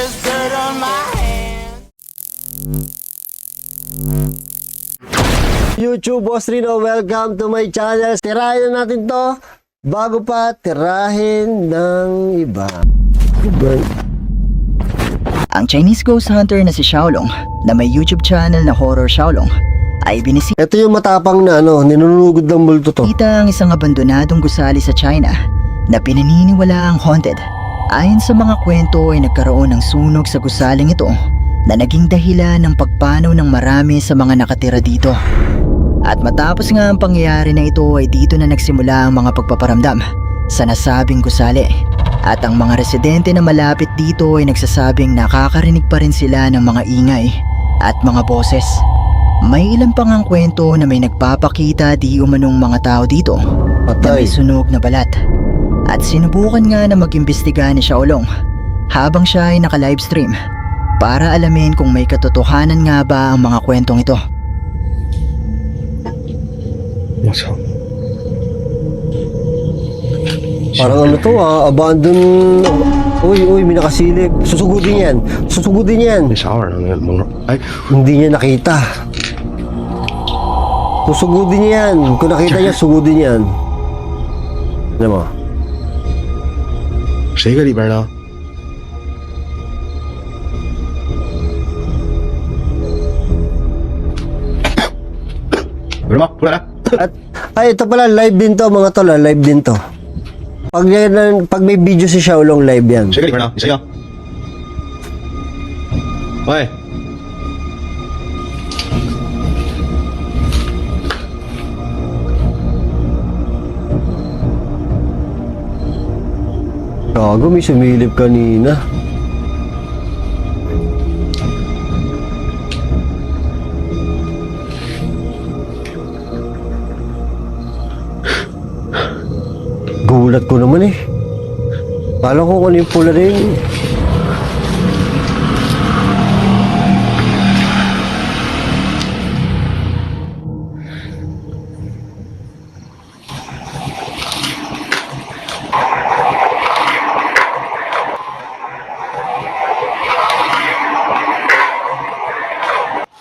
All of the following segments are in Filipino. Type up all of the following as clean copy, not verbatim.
there's dirt on my hands. YouTube, Boss Rino, welcome to my channel. Tirahin na natin to bago pa tirahin ng iba. Ang Chinese ghost hunter na si Xiaolong na may YouTube channel na Horror Xiaolong ay binisita Ito yung matapang na ninunugod ng multo to. ang isang abandonadong gusali sa China na pinaniniwalaang haunted. Ayon sa mga kwento ay nagkaroon ng sunog sa gusaling ito na naging dahilan ng pagpanaw ng marami sa mga nakatira dito. At matapos nga ang pangyayari na ito ay dito na nagsimula ang mga pagpaparamdam sa nasabing gusali. At ang mga residente na malapit dito ay nagsasabing nakakarinig pa rin sila ng mga ingay at mga boses. May ilan pang ang kwento na may nagpapakita di umanong mga tao dito na Patay. may sunog na balat. At sinubukan nga na mag-imbestiga ni Xiaolong habang siya ay naka-livestream para alamin kung may katotohanan nga ba ang mga kwentong ito. 我操！ Parang ano to abandon. Uy, may nakasilip. Susugudin yan. Susugudin yan. 那啥玩意儿？那个门口，哎， Hindi niya nakita. Susugudin yan. Kung nakita niya, sugudin yan. Ano mo? 谁搁里边呢？ 有人吗？出来来！ At, ito pala, live din to mga tol, live din to. Pag may video si Xiaolong, live yan. 谁搁里边呢？你谁呀？喂， Gago, may sumilip kanina. Gulat ko naman eh. Kala ko kung ano yung pula rin.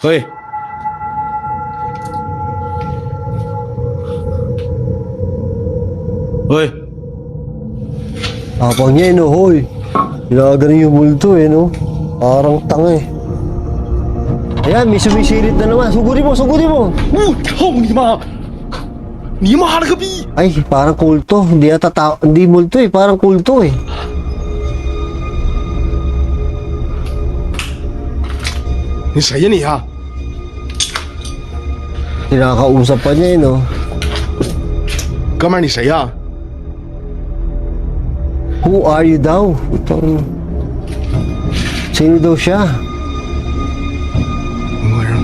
喂， 喂， Apang niya eh, no, hoy. Ginagaling yung multo eh, no. Parang tanga eh. Ayan, may sumisirit na naman. Sugudin mo, sugudin mo. 我操你妈！你妈了个逼！ Ay, parang kulto. Hindi multo eh, parang kulto eh. 你谁呀你呀？ Kinakausap pa niya eh, no. 哥们儿，你谁呀？ Who are you daw? Ito. Sino daw siya? 门关上。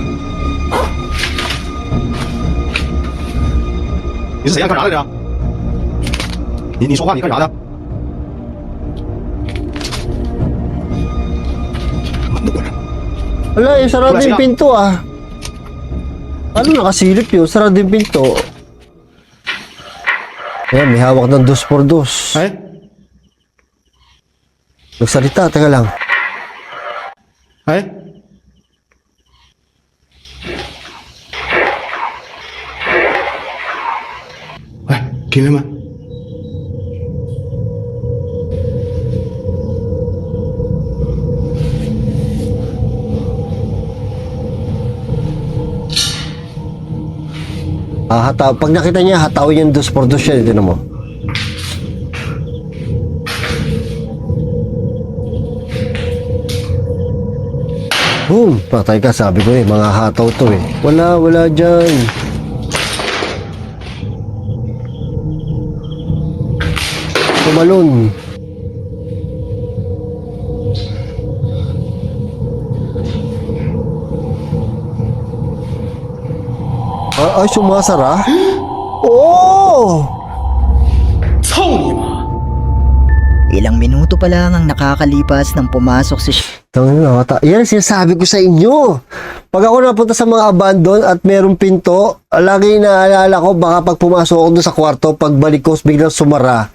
你是谁呀？干啥来着？你说话，你干啥的？门都关上。 Wala, yung sarado Wala yung siya. pinto ah. Ano nakasilip yun? Sarado yung pinto. Ayan, may hawak ng 2x2. 哎， Nagsalita, teka lang. 哎，喂，听见没？ Pag nakita niya, hatawin yung 2x2 siya. Ito mo. Boom! Patay ka, sabi ko eh. Mga hataw to eh. Wala dyan. Tumalon. Ay, sumasara? Oh! 操你妈！ Ilang minuto pa lang ang nakakalipas nang pumasok si Yan ang sinasabi ko sa inyo. Pag ako napunta sa mga abandon at merong pinto, lagi naalala ko baka pag pumasok ako doon sa kwarto, pagbalik ko biglang sumara,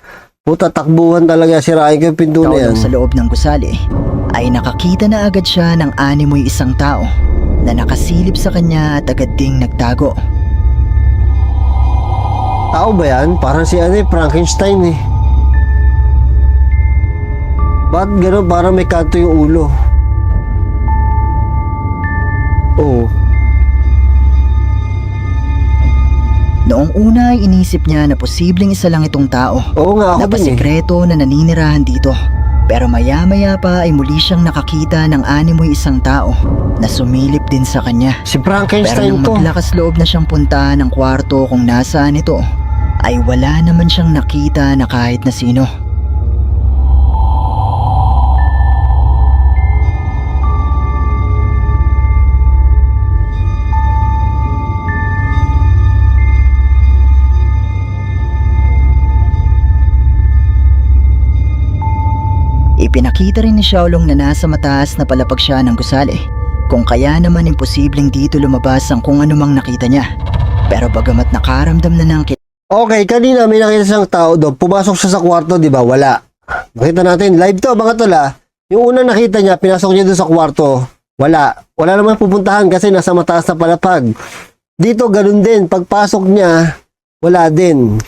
Puta, takbuhan talaga, sirain ko yung pinto na yan. Shaolong sa loob ng gusali ay nakakita na agad siya ng animoy isang tao na nakasilip sa kanya at agad ding nagtago. Tao ba yan? Parang si Frankenstein eh. Ba't gano'n? Parang may kanto yung ulo. Oo. Noong una ay inisip niya na posibleng isa lang itong tao Oo nga, ako na din eh. pasikreto na naninirahan dito. Pero maya-maya pa ay muli siyang nakakita ng animoy isang tao na sumilip din sa kanya. Si Pero Frankenstein nung to. maglakas loob na siyang puntahan ng kwarto kung nasaan ito, ay wala naman siyang nakita na kahit na sino. Ipinakita rin ni Shaolong na nasa mataas na palapag siya ng gusali, kung kaya naman imposibleng dito lumabas ang kung anumang nakita niya. Pero bagamat nakaramdam na ng Okay, kanina may nakita siyang tao doon. Pumasok siya sa kwarto, di ba? Wala. Nakita natin. Live to, mga tol ah. Yung unang nakita niya, pinasok niya doon sa kwarto. Wala. Wala naman pupuntahan kasi nasa mataas na palapag. Dito, ganun din. Pagpasok niya, wala din.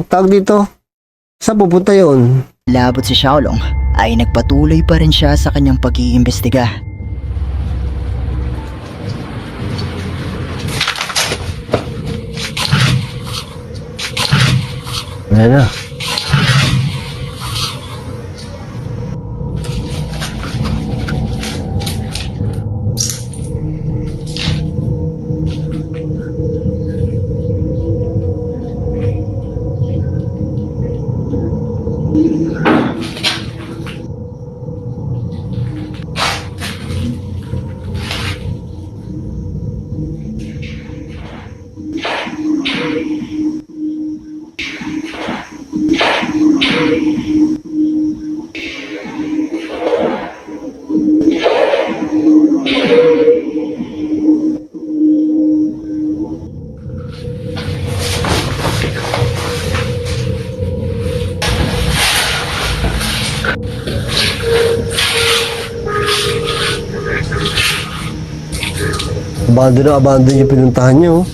Tawag dito? Saan pupunta yun? labot si Shaolong, ay nagpatuloy pa rin siya sa kanyang pag-iimbestiga. Ayan na. Abandon yung pinuntahan niyo.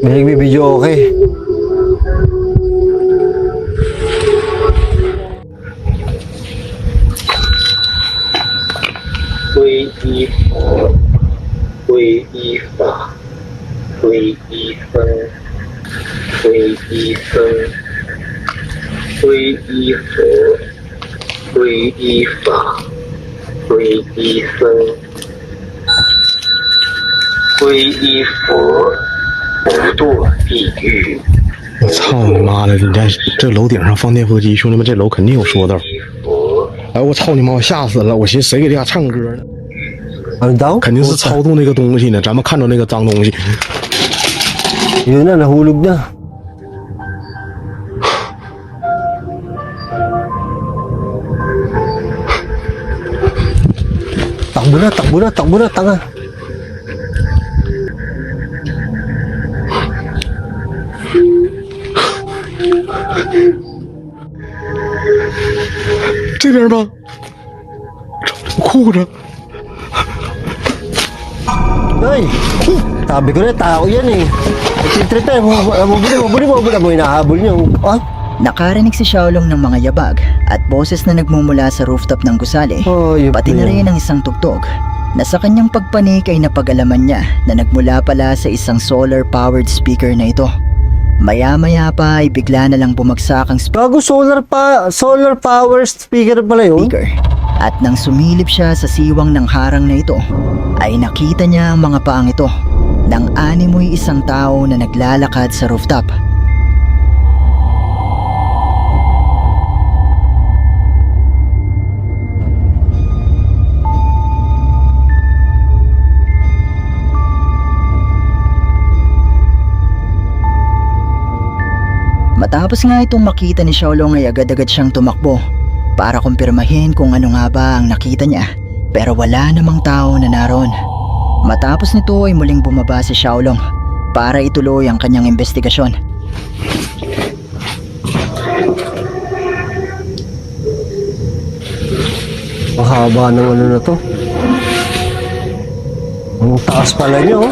May nagbibideo okay.我操你妈的！你这楼顶上放电风机，兄弟们，这楼肯定有说道。哎，我操你妈！我吓死了！我寻思谁给这家唱歌呢？ Ano daw? 肯定是操纵那个东西呢。咱们看到那个脏东西， Yun na, nahulog na. Takbo na, tanga.这边吧，裤子。 Ay, sabi ko na, tao yan eh. Nagtitrip eh, mabuli mo, hinahabol niyo. Ay, Nakarinig si Shaolong ng mga yabag at boses na nagmumula sa rooftop ng gusali, yun pati po na yun. rin ang isang tugtog na sa kanyang pagpanik ay napag-alaman niya na nagmula pala sa isang solar-powered speaker na ito. Maya-maya pa ay bigla na lang bumagsak ang Gago, solar power speaker pala yun. speaker at nang sumilip siya sa siwang ng harang na ito ay nakita niya ang mga paang ito ng animoy isang tao na naglalakad sa rooftop. Matapos nga itong makita ni Shaolong ay agad-agad siyang tumakbo para kumpirmahin kung ano nga ba ang nakita niya, pero wala namang tao na naroon. Matapos nito ay muling bumaba si Xiaolong para ituloy ang kanyang investigasyon. Mahaba ng ano na to. Ang taas pala niya, oh.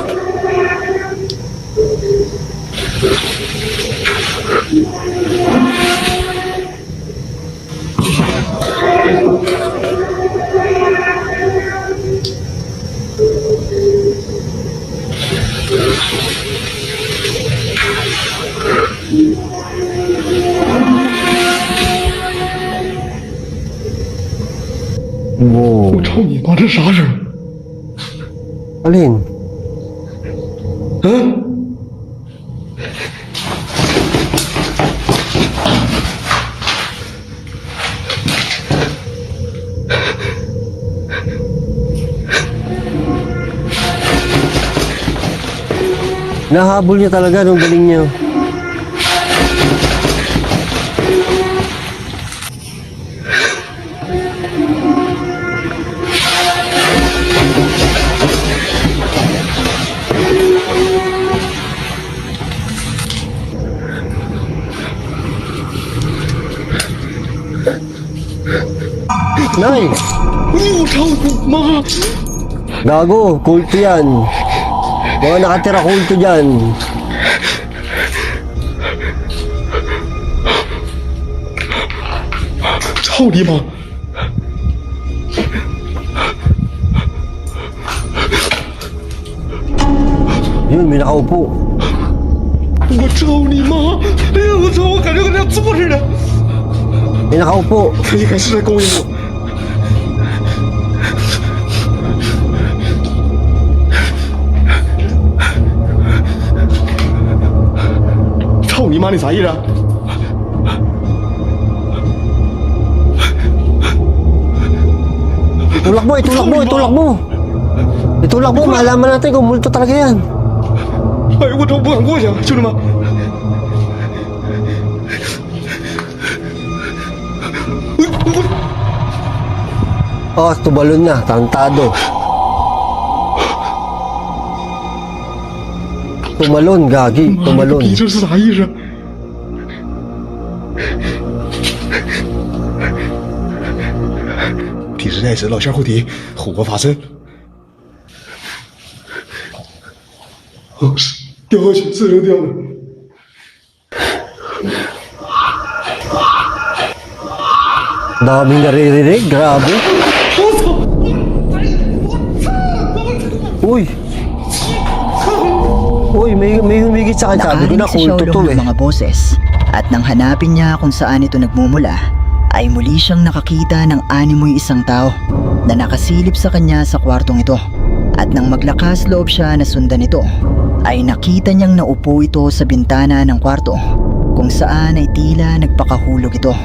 Wow. 我操你妈，这啥声？ Alin? 嗯？ Nahabol niya talaga nung galing niya. Nay! 我操你妈！ Gago, kulto yan. Mga nakatira kulto dyan. "操你妈！ Yun, may nakaupo. 我操你妈！哎呀，我操！我感觉跟那坐似的， May nakaupo. 他应该是在勾引我。 操你妈！你啥意思啊？ Itulak mo, itulak mo, itulak mo. Itulak mo, malaman natin kung multo talaga yan. 哎呦，我操！不敢过去啊，兄弟们！ Oh, tubalon na, tantado. Tumalon, gagi, 妈，这 tumalon. 逼这是啥意思？体质在此，老仙护体，虎国法身。哦，是掉下去，自扔掉了。 Daming naririnig, grabe. 我操！ Uy! Uy, may humigit sa akin. Sabi ko na Nakarinig si kulto to Xiaolong eh. ng mga boses at nang hanapin niya kung saan ito nagmumula ay muli siyang nakakita ng animoy isang tao na nakasilip sa kanya sa kwartong ito. At nang maglakas loob siya na sundan ito ay nakita niyang naupo ito sa bintana ng kwarto kung saan ay tila nagpakahulog ito.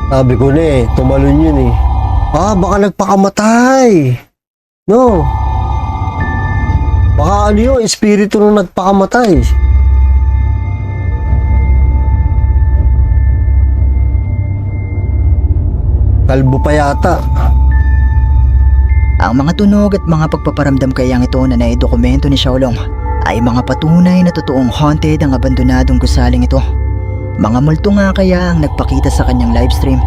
Sabi ko na eh, tumalon yun eh. Ah, baka nagpakamatay. No. Baka ano yun, espiritu nung nagpakamatay. Kalbo pa yata. Ang mga tunog at mga pagpaparamdam kayang ito na naidokumento ni Xiaolong ay mga patunay na totoong haunted ang abandonadong gusaling ito. Mga multo nga kaya ang nagpakita sa kanyang livestream.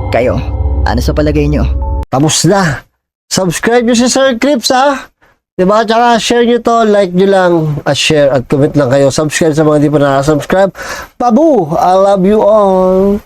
Kayo, ano sa palagay nyo? Tapos na. Subscribe nyo si Sir Crips ha. Diba? Tsaka share nyo to, like nyo lang, at share at comment lang kayo. Subscribe sa mga hindi pa nakasubscribe. Babu! I love you all.